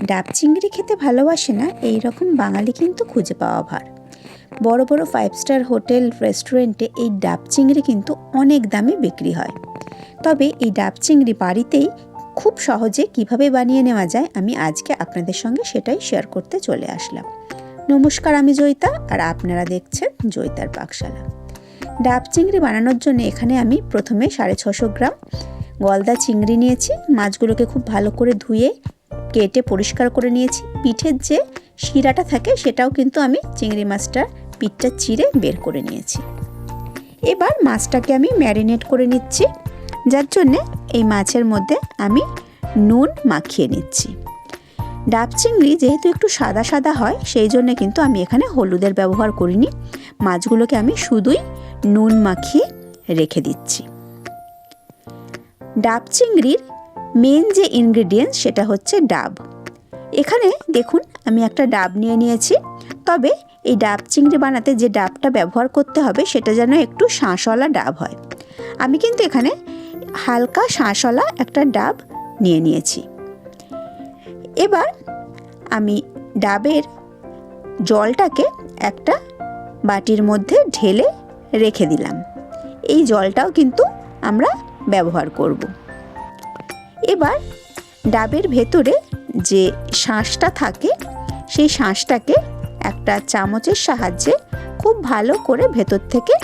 ডাব চিংড়ি খেতে ভালোবাসে না এই রকম বাঙালি কিন্তু খুঁজে পাওয়া ভার। বড় বড় 5 স্টার হোটেল রেস্টুরেন্টে এই ডাব চিংড়ি কিন্তু অনেক দামে বিক্রি হয়। তবে এই ডাব চিংড়ি বাড়িতেই খুব সহজে কিভাবে বানিয়ে নেওয়া যায় আমি আজকে আপনাদের সঙ্গে সেটাই শেয়ার করতে চলে আসলাম। নমস্কার, আমি জয়িতা আর আপনারা দেখছেন জয়িতার পাকশালা। ডাব চিংড়ি বানানোর জন্য এখানে আমি প্রথমে 650 গ্রাম গলদা চিংড়ি নিয়েছি। মাছগুলোকে খুব ভালো করে ধুয়ে কেটে পরিষ্কার করে নিয়েছি। পিঠের যে শিরাটা থাকে সেটাও কিন্তু আমি চিংড়ি মাছটার পিঠটা চিরে বের করে নিয়েছি। এবার মাছটাকে আমি ম্যারিনেট করে নিচ্ছি, যার জন্যে এই মাছের মধ্যে আমি নুন মাখিয়ে নিচ্ছি। ডাব চিংড়ি যেহেতু একটু সাদা সাদা হয় সেই জন্য কিন্তু আমি এখানে হলুদের ব্যবহার করিনি। মাছগুলোকে আমি শুধুই নুন মাখিয়ে রেখে দিচ্ছি। ডাব চিংড়ির মেন যে ইনগ্রেডিয়েন্টস সেটা হচ্ছে ডাব। এখানে দেখুন আমি একটা ডাব নিয়ে নিয়েছি, তবে এই ডাব চিংড়ি বানাতে যে ডাবটা ব্যবহার করতে হবে সেটা যেন একটু শাঁসওয়ালা ডাব হয়। আমি কিন্তু এখানে হালকা শাঁসওয়ালা একটা ডাব নিয়ে নিয়েছি। এবার আমি ডাবের জলটাকে একটা বাটির মধ্যে ঢেলে রেখে দিলাম। এই জলটাও কিন্তু আমরা ব্যবহার করব। এবার ডাবের ভেতরে যে শাঁসটা থাকে সেই শাঁসটাকে একটা চামচের সাহায্যে খুব ভালো করে ভেতর থেকে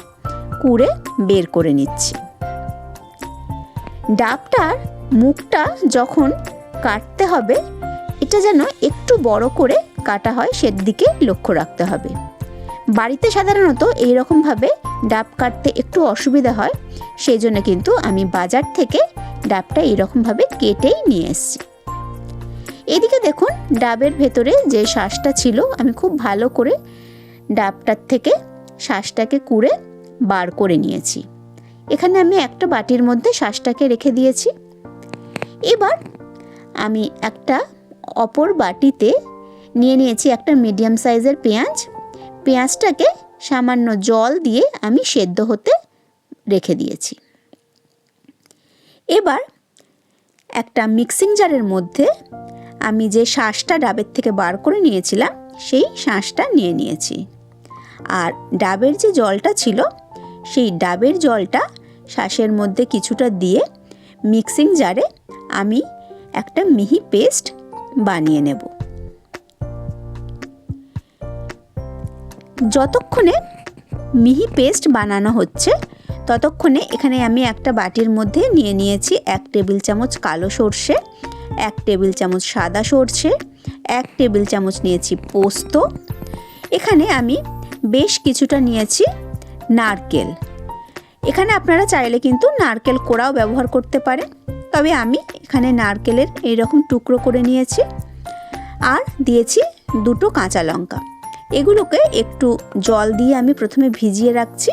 কুড়ে বের করে নিচ্ছি। ডাবটার মুখটা যখন কাটতে হবে এটা যেন একটু বড় করে কাটা হয় সেদিকে লক্ষ্য রাখতে হবে। বাড়িতে সাধারণত এই রকমভাবে ডাব কাটতে একটু অসুবিধা হয়, সেই জন্য কিন্তু আমি বাজার থেকে ডাবটা এইরকমভাবে কেটেই নিয়ে এসেছি। এদিকে দেখুন ডাবের ভেতরে যে শাঁসটা ছিল আমি খুব ভালো করে ডাবটার থেকে শাঁসটাকে কুড়ে বার করে নিয়েছি। এখানে আমি একটা বাটির মধ্যে শাঁসটাকে রেখে দিয়েছি। এবার আমি একটা অপর বাটিতে নিয়ে নিয়েছি একটা মিডিয়াম সাইজের পেঁয়াজ। পেঁয়াজটাকে সামান্য জল দিয়ে আমি সেদ্ধ হতে রেখে দিয়েছি। এবার একটা মিক্সিং জারের মধ্যে আমি যে শাঁসটা ডাবের থেকে বার করে নিয়েছিলাম সেই শাঁসটা নিয়ে নিয়েছি। আর ডাবের যে জলটা ছিল সেই ডাবের জলটা শাঁসের মধ্যে কিছুটা দিয়ে মিক্সিং জারে আমি একটা মিহি পেস্ট বানিয়ে নেব। যতক্ষণে মিহি পেস্ট বানানো হচ্ছে ততক্ষণে এখানে আমি একটা বাটির মধ্যে নিয়ে নিয়েছি 1 টেবিল চামচ কালো সর্ষে, 1 টেবিল চামচ সাদা সর্ষে, 1 টেবিল চামচ নিয়েছি পোস্ত। এখানে আমি বেশ কিছুটা নিয়েছি নারকেল। এখানে আপনারা চাইলে কিন্তু নারকেল কোড়াও ব্যবহার করতে পারেন, তবে আমি এখানে নারকেলের এইরকম টুকরো করে নিয়েছি। আর দিয়েছি 2টো কাঁচা লঙ্কা। এগুলোকে একটু জল দিয়ে আমি প্রথমে ভিজিয়ে রাখছি,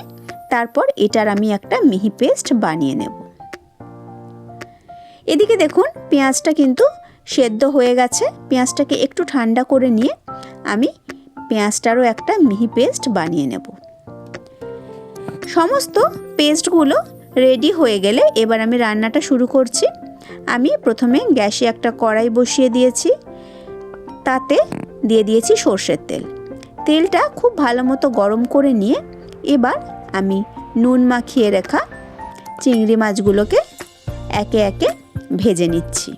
তারপর এটার আমি একটা মিহি পেস্ট বানিয়ে নেব। এদিকে দেখুন পেঁয়াজটা কিন্তু সেদ্ধ হয়ে গেছে। পেঁয়াজটাকে একটু ঠান্ডা করে নিয়ে আমি পেঁয়াজটারও একটা মিহি পেস্ট বানিয়ে নেব। সমস্ত পেস্টগুলো রেডি হয়ে গেলে এবার আমি রান্নাটা শুরু করছি। আমি প্রথমে গ্যাসে একটা কড়াই বসিয়ে দিয়েছি, তাতে দিয়ে দিয়েছি সর্ষের তেল। তেলটা খুব ভালো মতো গরম করে নিয়ে এবার আমি নুন মাখিয়ে রাখা চিংড়ি মাছগুলোকে একে একে ভেজে নিচ্ছি।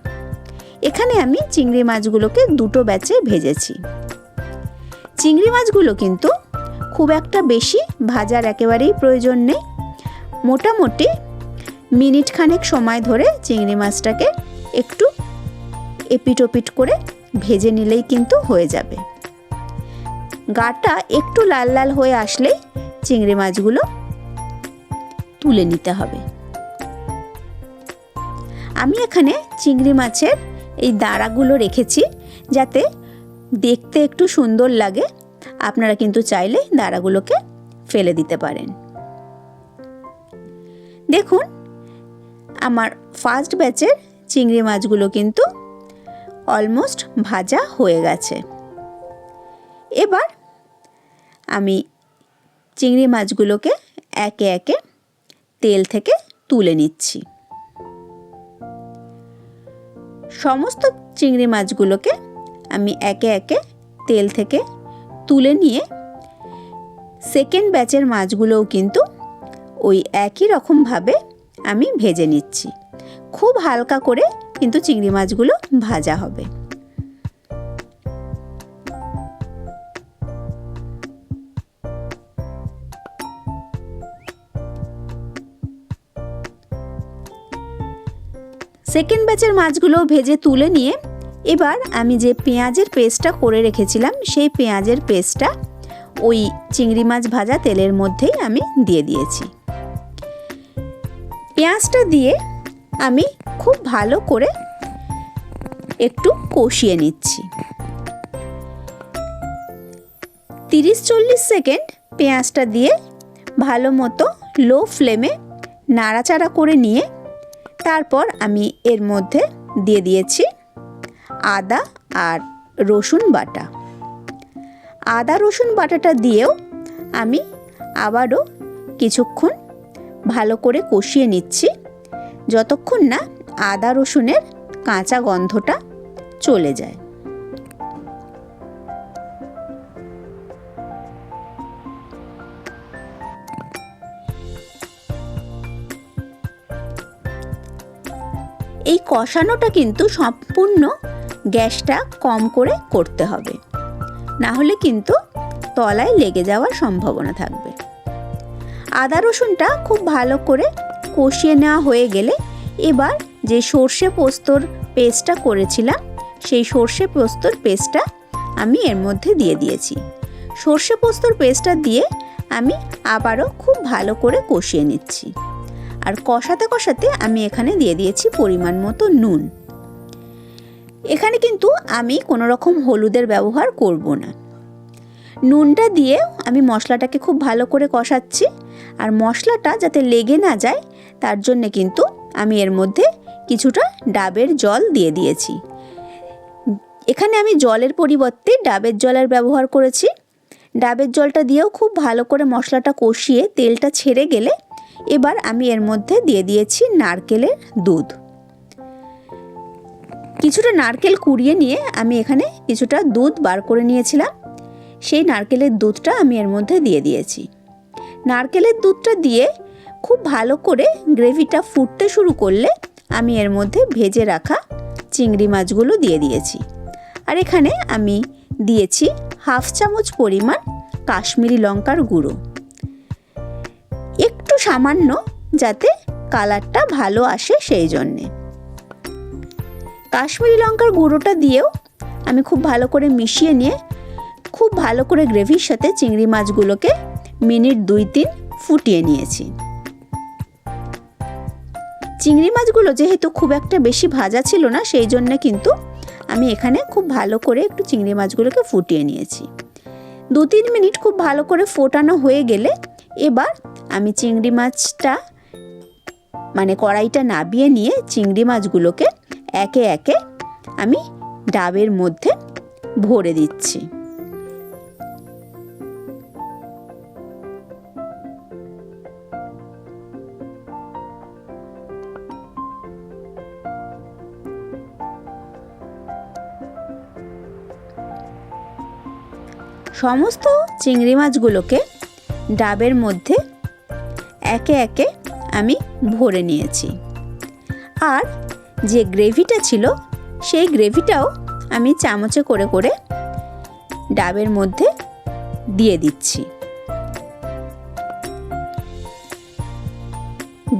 এখানে আমি চিংড়ি মাছগুলোকে 2টো ব্যাচে ভেজেছি। চিংড়ি মাছগুলো কিন্তু খুব একটা বেশি ভাজার একেবারেই প্রয়োজন নেই। মোটামুটি মিনিট খানেক সময় ধরে চিংড়ি মাছটাকে একটু এপিট ওপিট করে ভেজে নিলেই কিন্তু হয়ে যাবে। গাটা একটু লাল লাল হয়ে আসলেই চিংড়ি মাছগুলো তুলে নিতে হবে। আমি এখানে চিংড়ি মাছের এই দাঁড়াগুলো রেখেছি যাতে দেখতে একটু সুন্দর লাগে। আপনারা কিন্তু চাইলে দাঁড়াগুলোকে ফেলে দিতে পারেন। দেখুন আমার ফার্স্ট ব্যাচের চিংড়ি মাছগুলো কিন্তু অলমোস্ট ভাজা হয়ে গেছে। এবার আমি চিংড়ি মাছগুলোকে একে একে তেল থেকে তুলে নিচ্ছি। সমস্ত চিংড়ি মাছগুলোকে আমি একে একে তেল থেকে তুলে নিয়ে সেকেন্ড ব্যাচের মাছগুলোও কিন্তু ওই একই রকমভাবে আমি ভেজে নিচ্ছি। খুব হালকা করে কিন্তু চিংড়ি মাছগুলো ভাজা হবে। সেকেন্ড ব্যাচের মাছগুলো ভেজে তুলে নিয়ে এবার আমি যে পেঁয়াজের পেস্টটা করে রেখেছিলাম সেই পেঁয়াজের পেস্টটা ওই চিংড়ি মাছ ভাজা তেলের মধ্যেই আমি দিয়ে দিয়েছি। পেঁয়াজটা দিয়ে আমি খুব ভালো করে একটু কষিয়ে নিচ্ছি। 30-40 সেকেন্ড পেঁয়াজটা দিয়ে ভালো মতো লো ফ্লেমে নাড়াচাড়া করে নিয়ে তারপর আমি এর মধ্যে দিয়ে দিয়েছি আদা আর রসুন বাটা। আদা রসুন বাটাটা দিয়েও আমি আবারও কিছুক্ষণ ভালো করে কষিয়ে নিচ্ছি, যতক্ষণ না আদা রসুনের কাঁচা গন্ধটা চলে যায়। এই কষানোটা কিন্তু সম্পূর্ণ গ্যাসটা কম করে করতে হবে, না হলে কিন্তু তলায় লেগে যাওয়ার সম্ভাবনা থাকবে। আদা রসুনটা খুব ভালো করে কষিয়ে নেওয়া হয়ে গেলে এবার যে সর্ষে পোস্তর পেস্টটা করেছিলাম সেই সর্ষে পোস্তর পেস্টটা আমি এর মধ্যে দিয়ে দিয়েছি। সর্ষে পোস্তর পেস্টটা দিয়ে আমি আবারও খুব ভালো করে কষিয়ে নিচ্ছি। আর কষাতে কষাতে আমি এখানে দিয়ে দিয়েছি পরিমাণ মতো নুন। এখানে কিন্তু আমি কোনো রকম হলুদের ব্যবহার করব না। নুনটা দিয়ে আমি মশলাটাকে খুব ভালো করে কষাচ্ছি। আর মশলাটা যাতে লেগে না যায় তার জন্য কিন্তু আমি এর মধ্যে কিছুটা ডাবের জল দিয়ে দিয়েছি। এখানে আমি জলের পরিবর্তে ডাবের জলের ব্যবহার করেছি। ডাবের জলটা দিয়েও খুব ভালো করে মশলাটা কষিয়ে তেলটা ছেড়ে গেলে এবার আমি এর মধ্যে দিয়ে দিয়েছি নারকেলের দুধ। কিছুটা নারকেল কুড়িয়ে নিয়ে আমি এখানে কিছুটা দুধ বার করে নিয়েছিলাম, সেই নারকেলের দুধটা আমি এর মধ্যে দিয়ে দিয়েছি। নারকেলের দুধটা দিয়ে খুব ভালো করে গ্রেভিটা ফুটতে শুরু করলে আমি এর মধ্যে ভেজে রাখা চিংড়ি মাছগুলো দিয়ে দিয়েছি। আর এখানে আমি দিয়েছি 1/2 চামচ পরিমাণ কাশ্মীরি লঙ্কার গুঁড়ো, একটু সামান্য, যাতে কালারটা ভালো আসে সেই জন্যে। কাশ্মীরি লঙ্কার গুঁড়োটা দিয়েও আমি খুব ভালো করে মিশিয়ে নিয়ে খুব ভালো করে গ্রেভির সাথে চিংড়ি মাছগুলোকে মিনিট 2-3 ফুটিয়ে নিয়েছি। চিংড়ি মাছগুলো যেহেতু খুব একটা বেশি ভাজা ছিল না সেই জন্য কিন্তু আমি এখানে খুব ভালো করে একটু চিংড়ি মাছগুলোকে ফুটিয়ে নিয়েছি। 2-3 মিনিট খুব ভালো করে ফোটানো হয়ে গেলে এবার আমি চিংড়ি মাছটা কড়াইটা নাবিয়ে নিয়ে চিংড়ি মাছগুলোকে একে একে আমি ডাবের মধ্যে ভরে দিচ্ছি। সমস্ত চিংড়ি মাছগুলোকে ডাবের মধ্যে একে একে আমি ভরে নিয়েছি। আর যে গ্রেভিটা ছিল সেই গ্রেভিটাও আমি চামচে করে করে ডাবের মধ্যে দিয়ে দিচ্ছি।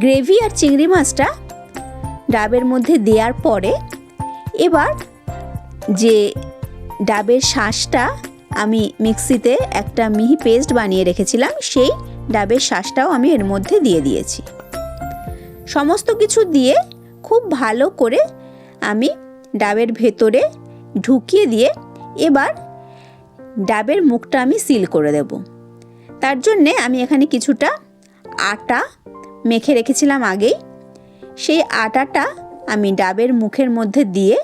গ্রেভি আর চিংড়ি মাছটা ডাবের মধ্যে দেওয়ার পরে এবার যে ডাবের শাঁসটা আমি মিক্সিতে একটা মিহি পেস্ট বানিয়ে রেখেছিলাম সেই ডাবের শাঁসটাও আমি এর মধ্যে দিয়ে দিয়েছি। সমস্ত কিছু দিয়ে খুব ভালো করে আমি ডাবের ভেতরে ঢুকিয়ে দিয়ে এবার ডাবের মুখটা আমি সিল করে দেব। তার জন্যে আমি এখানে কিছুটা আটা মেখে রেখেছিলাম আগেই, সেই আটাটা আমি ডাবের মুখের মধ্যে দিয়ে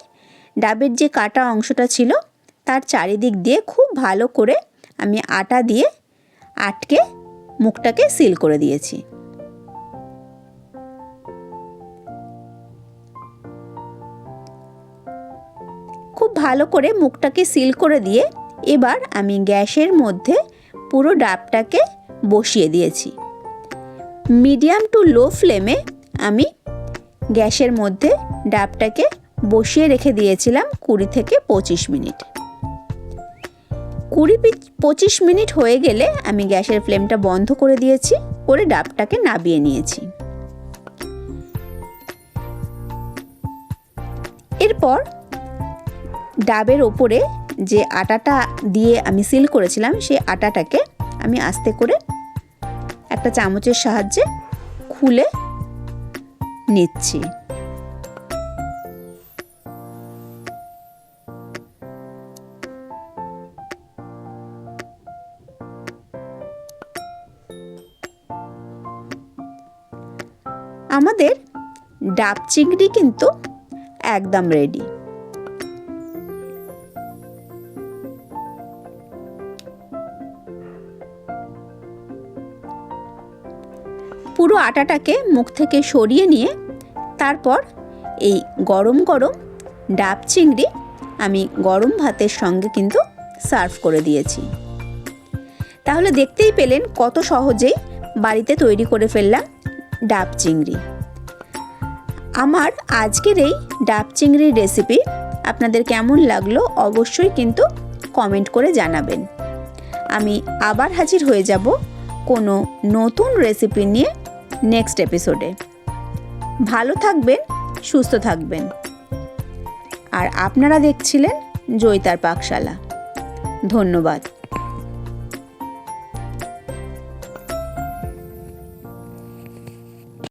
ডাবের যে কাটা অংশটা ছিল তার চারিদিক দিয়ে খুব ভালো করে আমি আটা দিয়ে আটকে মুখটাকে সিল করে দিয়েছি। খুব ভালো করে মুখটাকে সিল করে দিয়ে এবার আমি গ্যাসের মধ্যে পুরো ডাবটাকে বসিয়ে দিয়েছি। মিডিয়াম টু লো ফ্লেমে আমি গ্যাসের মধ্যে ডাবটাকে বসিয়ে রেখে দিয়েছিলাম 20 থেকে 25 মিনিট। 20-25 মিনিট হয়ে গেলে আমি গ্যাসের ফ্লেমটা বন্ধ করে দিয়েছি, করে ডাবটাকে নাবিয়ে নিয়েছি। এরপর ডাবের ওপরে যে আটাটা দিয়ে আমি সিল করেছিলাম সেই আটাটাকে আমি আস্তে করে একটা চামচের সাহায্যে খুলে নিচ্ছি। আমাদের ডাব চিংড়ি কিন্তু একদম রেডি। পুরো আটাটাকে মুখ থেকে সরিয়ে নিয়ে তারপর এই গরম গরম ডাব চিংড়ি আমি গরম ভাতের সঙ্গে কিন্তু সার্ভ করে দিয়েছি। তাহলে দেখতেই পেলেন কত সহজেই বাড়িতে তৈরি করে ফেললাম ডাব চিংড়ি। আমার আজকের এই ডাব চিংড়ির রেসিপি আপনাদের কেমন লাগলো অবশ্যই কিন্তু কমেন্ট করে জানাবেন। আমি আবার হাজির হয়ে যাব কোনো নতুন রেসিপি নিয়ে নেক্সট এপিসোডে। ভালো থাকবেন, সুস্থ থাকবেন। আর আপনারা দেখছিলেন জয়িতার পাকশালা। ধন্যবাদ।